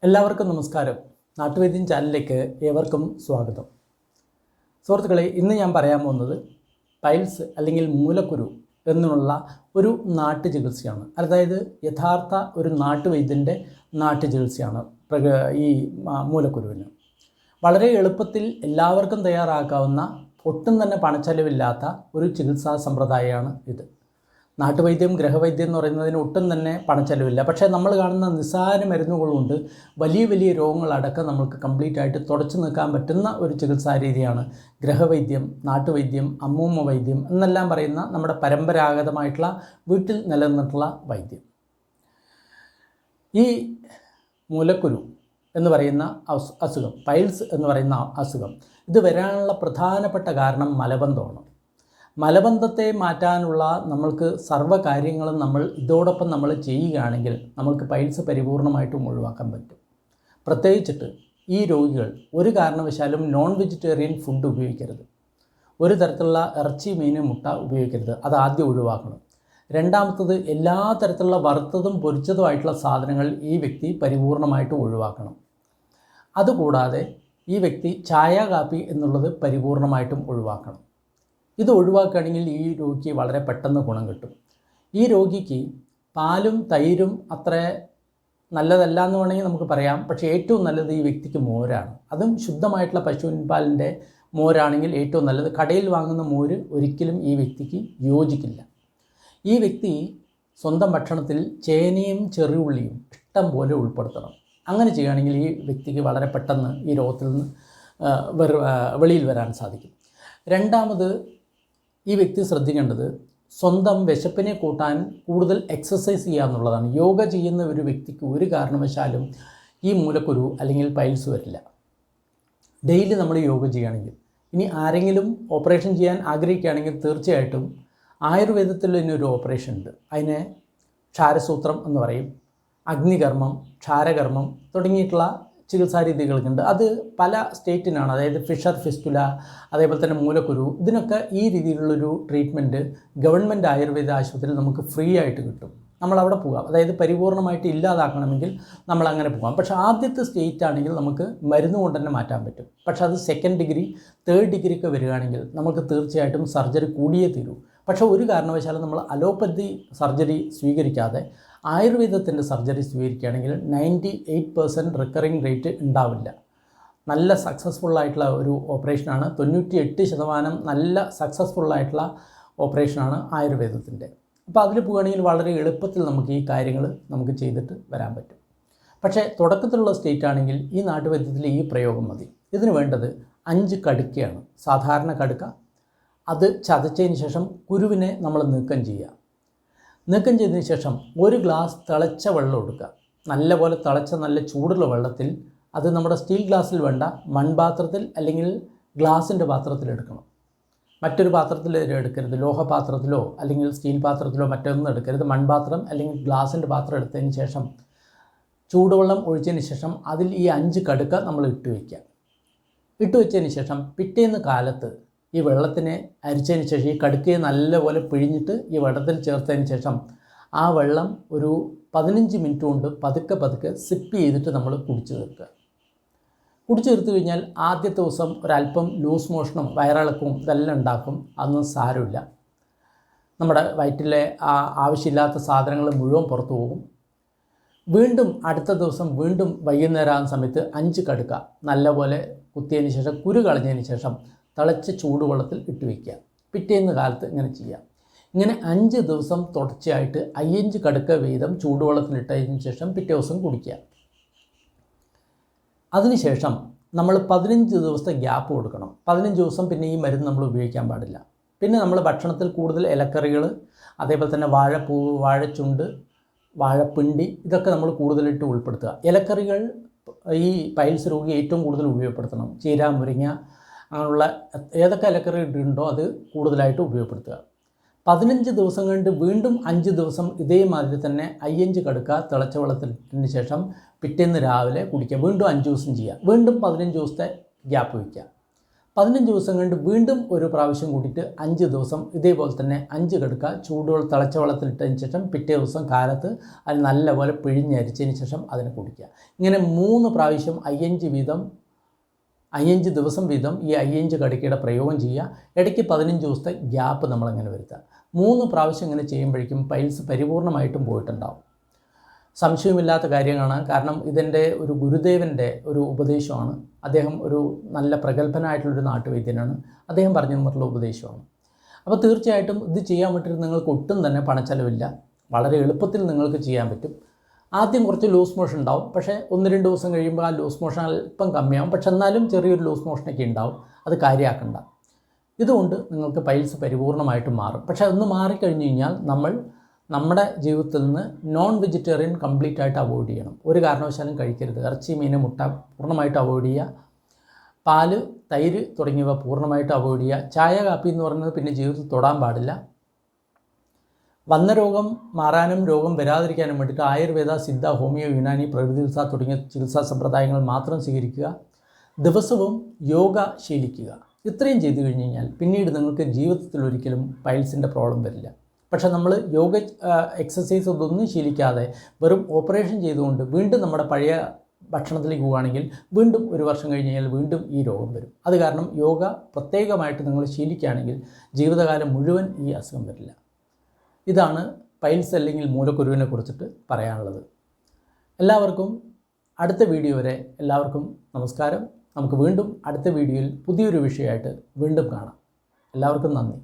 എല്ലാവർക്കും നമസ്കാരം. നാട്ടുവൈദ്യം ചാനലിലേക്ക് ഏവർക്കും സ്വാഗതം. സുഹൃത്തുക്കളെ, ഇന്ന് ഞാൻ പറയാൻ പോകുന്നത് പൈൽസ് അല്ലെങ്കിൽ മൂലക്കുരു എന്നുള്ള ഒരു നാട്ടുചികിത്സയാണ്. അതായത് യഥാർത്ഥ ഒരു നാട്ടുവൈദ്യൻ്റെ നാട്ടുചികിത്സയാണ് ഈ മൂലക്കുരുവിന്. വളരെ എളുപ്പത്തിൽ എല്ലാവർക്കും തയ്യാറാക്കാവുന്ന, ഒട്ടും തന്നെ പണച്ചെലവില്ലാത്ത ഒരു ചികിത്സാ സമ്പ്രദായമാണ് ഇത്. നാട്ടുവൈദ്യം, ഗ്രഹവൈദ്യം എന്ന് പറയുന്നതിന് ഒട്ടും തന്നെ പണച്ചെലവില്ല. പക്ഷേ നമ്മൾ കാണുന്ന നിസ്സാര മരുന്നുകളുകൊണ്ട് വലിയ വലിയ രോഗങ്ങളടക്കം നമുക്ക് കംപ്ലീറ്റ് ആയിട്ട് തുടച്ചു നിൽക്കാൻ പറ്റുന്ന ഒരു ചികിത്സാ രീതിയാണ് ഗ്രഹവൈദ്യം, നാട്ടുവൈദ്യം, അമ്മൂമ്മ വൈദ്യം എന്നെല്ലാം പറയുന്ന നമ്മുടെ പരമ്പരാഗതമായിട്ടുള്ള വീട്ടിൽ നിലനിന്നിട്ടുള്ള വൈദ്യം. ഈ മൂലക്കുരു എന്ന് പറയുന്ന അസുഖം, പൈൽസ് എന്ന് പറയുന്ന അസുഖം, ഇത് വരാനുള്ള പ്രധാനപ്പെട്ട കാരണം മലബന്ധമാണ്. മലബന്ധത്തെ മാറ്റാനുള്ള നമ്മൾക്ക് സർവ്വകാര്യങ്ങളും ഇതോടൊപ്പം നമ്മൾ ചെയ്യുകയാണെങ്കിൽ നമുക്ക് പൈൽസ് പരിപൂർണമായിട്ടും ഒഴിവാക്കാൻ പറ്റും. പ്രത്യേകിച്ചിട്ട് ഈ രോഗികൾ ഒരു കാരണവശാലും നോൺ വെജിറ്റേറിയൻ ഫുഡ് ഉപയോഗിക്കരുത്. ഒരു തരത്തിലുള്ള ഇറച്ചി, മീൻ, മുട്ട ഉപയോഗിക്കരുത്. അത് ആദ്യം ഒഴിവാക്കണം. രണ്ടാമത്തത്, എല്ലാ തരത്തിലുള്ള വറുത്തതും പൊരിച്ചതുമായിട്ടുള്ള സാധനങ്ങൾ ഈ വ്യക്തി പരിപൂർണമായിട്ടും ഒഴിവാക്കണം. അതുകൂടാതെ ഈ വ്യക്തി ചായ, കാപ്പി എന്നുള്ളത് പരിപൂർണമായിട്ടും ഒഴിവാക്കണം. ഇത് ഒഴിവാക്കുകയാണെങ്കിൽ ഈ രോഗിക്ക് വളരെ പെട്ടെന്ന് ഗുണം കിട്ടും. ഈ രോഗിക്ക് പാലും തൈരും അത്ര നല്ലതല്ല എന്ന് വേണമെങ്കിൽ നമുക്ക് പറയാം. പക്ഷേ ഏറ്റവും നല്ലത് ഈ വ്യക്തിക്ക് മോരാണ്. അതും ശുദ്ധമായിട്ടുള്ള പശുവിൻ പാലിൻ്റെ മോരാണെങ്കിൽ ഏറ്റവും നല്ലത്. കടയിൽ വാങ്ങുന്ന മോര് ഒരിക്കലും ഈ വ്യക്തിക്ക് യോജിക്കില്ല. ഈ വ്യക്തി സ്വന്തം ഭക്ഷണത്തിൽ ചേനയും ചെറിയുള്ളിയും ഇഷ്ടം പോലെ ഉൾപ്പെടുത്തണം. അങ്ങനെ ചെയ്യുകയാണെങ്കിൽ ഈ വ്യക്തിക്ക് വളരെ പെട്ടെന്ന് ഈ രോഗത്തിൽ നിന്ന് വെളിയിൽ വരാൻ സാധിക്കും. രണ്ടാമത്, ഈ വ്യക്തി ശ്രദ്ധിക്കേണ്ടത് സ്വന്തം വിശപ്പിനെ കൂട്ടാൻ കൂടുതൽ എക്സസൈസ് ചെയ്യുക എന്നുള്ളതാണ്. യോഗ ചെയ്യുന്ന ഒരു വ്യക്തിക്ക് ഒരു കാരണവശാലും ഈ മൂലക്കുരു അല്ലെങ്കിൽ പൈൽസ് വരില്ല. ഡെയിലി നമ്മൾ യോഗ ചെയ്യുകയാണെങ്കിൽ, ഇനി ആരെങ്കിലും ഓപ്പറേഷൻ ചെയ്യാൻ ആഗ്രഹിക്കുകയാണെങ്കിൽ തീർച്ചയായിട്ടും ആയുർവേദത്തിൽ ഇതിനൊരു ഓപ്പറേഷൻ ഉണ്ട്. അതിനെ ക്ഷാരസൂത്രം എന്ന് പറയും. അഗ്നികർമ്മം, ക്ഷാരകർമ്മം തുടങ്ങിയിട്ടുള്ള ചികിത്സാ രീതികൾക്കുണ്ട്. അത് പല സ്റ്റേറ്റിനാണ്. അതായത് ഫിഷർ ഫിസ്റ്റുല, അതേപോലെ തന്നെ മൂലക്കുരു, ഇതിനൊക്കെ ഈ രീതിയിലുള്ളൊരു ട്രീറ്റ്മെൻറ്റ് ഗവൺമെൻറ് ആയുർവേദ ആശുപത്രിയിൽ നമുക്ക് ഫ്രീ ആയിട്ട് കിട്ടും. നമ്മളവിടെ പോകാം. അതായത് പരിപൂർണമായിട്ട് ഇല്ലാതാക്കണമെങ്കിൽ നമ്മളങ്ങനെ പോകാം. പക്ഷേ ആദ്യത്തെ സ്റ്റേറ്റ് ആണെങ്കിൽ നമുക്ക് മരുന്ന് കൊണ്ട് തന്നെ മാറ്റാൻ പറ്റും. പക്ഷേ അത് സെക്കൻഡ് ഡിഗ്രി, തേർഡ് ഡിഗ്രി ഒക്കെ വരികയാണെങ്കിൽ നമുക്ക് തീർച്ചയായിട്ടും സർജറി കൂടിയേ തീരൂ. പക്ഷേ ഒരു കാരണവശാലും നമ്മൾ അലോപ്പതി സർജറി സ്വീകരിക്കാതെ ആയുർവേദത്തിൻ്റെ സർജറി സ്വീകരിക്കുകയാണെങ്കിൽ 98% റിക്കറിങ് റേറ്റ് ഉണ്ടാവില്ല. നല്ല സക്സസ്ഫുള്ളായിട്ടുള്ള ഒരു ഓപ്പറേഷനാണ്. 98% നല്ല സക്സസ്ഫുള്ളായിട്ടുള്ള ഓപ്പറേഷനാണ് ആയുർവേദത്തിൻ്റെ. അപ്പോൾ അതിൽ പോവുകയാണെങ്കിൽ വളരെ എളുപ്പത്തിൽ നമുക്ക് ഈ കാര്യങ്ങൾ നമുക്ക് ചെയ്തിട്ട് വരാൻ പറ്റും. പക്ഷേ തുടക്കത്തിലുള്ള സ്റ്റേറ്റ് ആണെങ്കിൽ ഈ നാട്ടുവൈദ്യത്തിൽ ഈ പ്രയോഗം മതി. ഇതിന് വേണ്ടത് 5 കടുക്കയാണ്. സാധാരണ കടുക്ക. അത് ചതച്ചതിന് ശേഷം കുരുവിനെ നമ്മൾ നീക്കം ചെയ്യുക. നീക്കം ചെയ്തതിന് ശേഷം 1 ഗ്ലാസ് തിളച്ച വെള്ളം എടുക്കുക. നല്ലപോലെ തിളച്ച നല്ല ചൂടുള്ള വെള്ളത്തിൽ, അത് നമ്മുടെ സ്റ്റീൽ ഗ്ലാസ്സിൽ വേണ്ട, മൺപാത്രത്തിൽ അല്ലെങ്കിൽ ഗ്ലാസിൻ്റെ പാത്രത്തിൽ എടുക്കണം. മറ്റൊരു പാത്രത്തിൽ എടുക്കരുത്. ലോഹപാത്രത്തിലോ അല്ലെങ്കിൽ സ്റ്റീൽ പാത്രത്തിലോ മറ്റൊന്നും എടുക്കരുത്. മൺപാത്രം അല്ലെങ്കിൽ ഗ്ലാസിൻ്റെ പാത്രം എടുത്തതിന് ശേഷം ചൂടുവെള്ളം ഒഴിച്ചതിന് ശേഷം അതിൽ ഈ 5 കടുക്ക നമ്മൾ ഇട്ട് വെച്ചതിന് ശേഷം പിറ്റേന്ന് കാലത്ത് ഈ വെള്ളത്തിനെ അരിച്ചതിന് ശേഷം ഈ കടുക്കയെ നല്ലപോലെ പിഴിഞ്ഞിട്ട് ഈ വെള്ളത്തിൽ ചേർത്തതിന് ശേഷം ആ വെള്ളം ഒരു 15 മിനിറ്റ് കൊണ്ട് പതുക്കെ സിപ്പ് ചെയ്തിട്ട് നമ്മൾ കുടിച്ചു തീർത്ത് കഴിഞ്ഞാൽ ആദ്യത്തെ ദിവസം ഒരല്പം ലൂസ് മോഷനും വയറിളക്കവും ഇതെല്ലാം ഉണ്ടാക്കും. അതൊന്നും സാരമില്ല. നമ്മുടെ വയറ്റിലെ ആവശ്യമില്ലാത്ത സാധനങ്ങൾ മുഴുവൻ പുറത്തു പോകും. വീണ്ടും അടുത്ത ദിവസം വീണ്ടും വൈകുന്നേരം ആകുന്ന സമയത്ത് 5 കടുക്ക നല്ലപോലെ കുത്തിയതിന് ശേഷം കുരു കളഞ്ഞതിന് ശേഷം തിളച്ച ചൂടുവെള്ളത്തിൽ ഇട്ട് വയ്ക്കുക. പിറ്റേന്ന് കാലത്ത് ഇങ്ങനെ ചെയ്യാം. ഇങ്ങനെ 5 ദിവസം തുടർച്ചയായിട്ട് 5 കടുക്ക വീതം ചൂടുവെള്ളത്തിലിട്ടതിന് ശേഷം പിറ്റേ ദിവസം കുടിക്കുക. അതിനുശേഷം നമ്മൾ 15 ദിവസത്തെ ഗ്യാപ്പ് കൊടുക്കണം. 15 ദിവസം പിന്നെ ഈ മരുന്ന് നമ്മൾ ഉപയോഗിക്കാൻ പാടില്ല. പിന്നെ നമ്മൾ ഭക്ഷണത്തിൽ കൂടുതൽ ഇലക്കറികൾ, അതേപോലെ തന്നെ വാഴപ്പൂവ്, വാഴച്ചുണ്ട്, വാഴപ്പിണ്ടി, ഇതൊക്കെ നമ്മൾ കൂടുതലിട്ട് ഉൾപ്പെടുത്തുക. ഇലക്കറികൾ ഈ പൈൽസ് രോഗി ഏറ്റവും കൂടുതൽ ഉപയോഗപ്പെടുത്തണം. ചീര, മുരിങ്ങ, അങ്ങനെയുള്ള ഏതൊക്കെ ഇലക്കറി ഉണ്ടോ അത് കൂടുതലായിട്ട് ഉപയോഗപ്പെടുത്തുക. 15 ദിവസം കഴിഞ്ഞ് വീണ്ടും 5 ദിവസം ഇതേമാതിരി തന്നെ 5 കടുക്ക തിളച്ച വെള്ളത്തിന് ശേഷം പിറ്റേന്ന് രാവിലെ കുടിക്കുക. വീണ്ടും 5 ദിവസം ചെയ്യുക. വീണ്ടും 15 ദിവസത്തെ ഗ്യാപ്പ് വയ്ക്കുക. 15 ദിവസം കണ്ട് വീണ്ടും ഒരു പ്രാവശ്യം കൂട്ടിയിട്ട് 5 ദിവസം ഇതേപോലെ തന്നെ 5 കടുക്ക ചൂടുവെള്ളം തിളച്ച വെള്ളത്തിലിട്ടതിന് ശേഷം പിറ്റേ ദിവസം കാലത്ത് അത് നല്ലപോലെ പിഴിഞ്ഞരിച്ചതിന് ശേഷം അതിനെ കുടിക്കുക. ഇങ്ങനെ 3 പ്രാവശ്യം 5 ദിവസം വീതം ഈ 5 കടുക്കയുടെ പ്രയോഗം ചെയ്യുക. ഇടയ്ക്ക് 15 ദിവസത്തെ ഗ്യാപ്പ് നമ്മളിങ്ങനെ വരുത്തുക. 3 പ്രാവശ്യം ഇങ്ങനെ ചെയ്യുമ്പോഴേക്കും പൈൽസ് പരിപൂർണമായിട്ടും പോയിട്ടുണ്ടാവും. സംശയമില്ലാത്ത കാര്യമാണ്. കാരണം ഇതെൻ്റെ ഒരു ഗുരുദേവൻ്റെ ഒരു ഉപദേശമാണ്. അദ്ദേഹം ഒരു നല്ല പ്രഗത്ഭനായിട്ടുള്ളൊരു നാട്ടുവൈദ്യനാണ്. അദ്ദേഹം പറഞ്ഞു തന്നിട്ടുള്ള ഉപദേശമാണ്. അപ്പോൾ തീർച്ചയായിട്ടും ഇത് ചെയ്യാൻ വേണ്ടിയിട്ട് നിങ്ങൾക്ക് ഒട്ടും തന്നെ പണച്ചെലവില്ല. വളരെ എളുപ്പത്തിൽ നിങ്ങൾക്ക് ചെയ്യാൻ പറ്റും. ആദ്യം കുറച്ച് ലൂസ് മോഷൻ ഉണ്ടാവും. പക്ഷേ 1-2 ദിവസം കഴിയുമ്പോൾ ആ ലൂസ് മോഷൻ അല്പം കമ്മിയാവും. പക്ഷെ എന്നാലും ചെറിയൊരു ലൂസ് മോഷനൊക്കെ ഉണ്ടാവും. അത് കാര്യമാക്കണ്ട. ഇതുകൊണ്ട് നിങ്ങൾക്ക് പൈൽസ് പരിപൂർണമായിട്ടും മാറും. പക്ഷേ ഒന്ന് മാറിക്കഴിഞ്ഞ് കഴിഞ്ഞാൽ നമ്മുടെ ജീവിതത്തിൽ നിന്ന് നോൺ വെജിറ്റേറിയൻ കംപ്ലീറ്റ് ആയിട്ട് അവോയ്ഡ് ചെയ്യണം. ഒരു കാരണവശാലും കഴിക്കരുത്. ഇറച്ചി, മീൻ, മുട്ട പൂർണ്ണമായിട്ട് അവോയ്ഡ് ചെയ്യുക. പാല്, തൈര് തുടങ്ങിയവ പൂർണ്ണമായിട്ട് അവോയ്ഡ് ചെയ്യുക. ചായ, കാപ്പി എന്ന് പറയുന്നത് പിന്നെ ജീവിതത്തിൽ തൊടാൻ പാടില്ല. വന്ന രോഗം മാറാനും രോഗം വരാതിരിക്കാനും വേണ്ടിയിട്ട് ആയുർവേദ, സിദ്ധ, ഹോമിയോ, യുനാനി, പ്രകൃതി ചികിത്സ തുടങ്ങിയ ചികിത്സാ സമ്പ്രദായങ്ങൾ മാത്രം സ്വീകരിക്കുക. ദിവസവും യോഗ ശീലിക്കുക. ഇത്രയും ചെയ്തു കഴിഞ്ഞ് കഴിഞ്ഞാൽ പിന്നീട് നിങ്ങൾക്ക് ജീവിതത്തിൽ ഒരിക്കലും പൈൽസിൻ്റെ പ്രോബ്ലം വരില്ല. പക്ഷേ നമ്മൾ യോഗ എക്സസൈസ് ഇതൊന്നും ശീലിക്കാതെ വെറും ഓപ്പറേഷൻ ചെയ്തുകൊണ്ട് വീണ്ടും നമ്മുടെ പഴയ ഭക്ഷണത്തിലേക്ക് പോവുകയാണെങ്കിൽ വീണ്ടും ഒരു വർഷം കഴിഞ്ഞ് കഴിഞ്ഞാൽ വീണ്ടും ഈ രോഗം വരും. അത് കാരണം യോഗ പ്രത്യേകമായിട്ട് നിങ്ങൾ ശീലിക്കുകയാണെങ്കിൽ ജീവിതകാലം മുഴുവൻ ഈ അസുഖം വരില്ല. ഇതാണ് പൈൽസ് അല്ലെങ്കിൽ മൂലക്കുരുവിനെ കുറിച്ചിട്ട് പറയാനുള്ളത്. എല്ലാവർക്കും അടുത്ത വീഡിയോ വരെ എല്ലാവർക്കും നമസ്കാരം. നമുക്ക് വീണ്ടും അടുത്ത വീഡിയോയിൽ പുതിയൊരു വിഷയമായിട്ട് വീണ്ടും കാണാം. എല്ലാവർക്കും നന്ദി.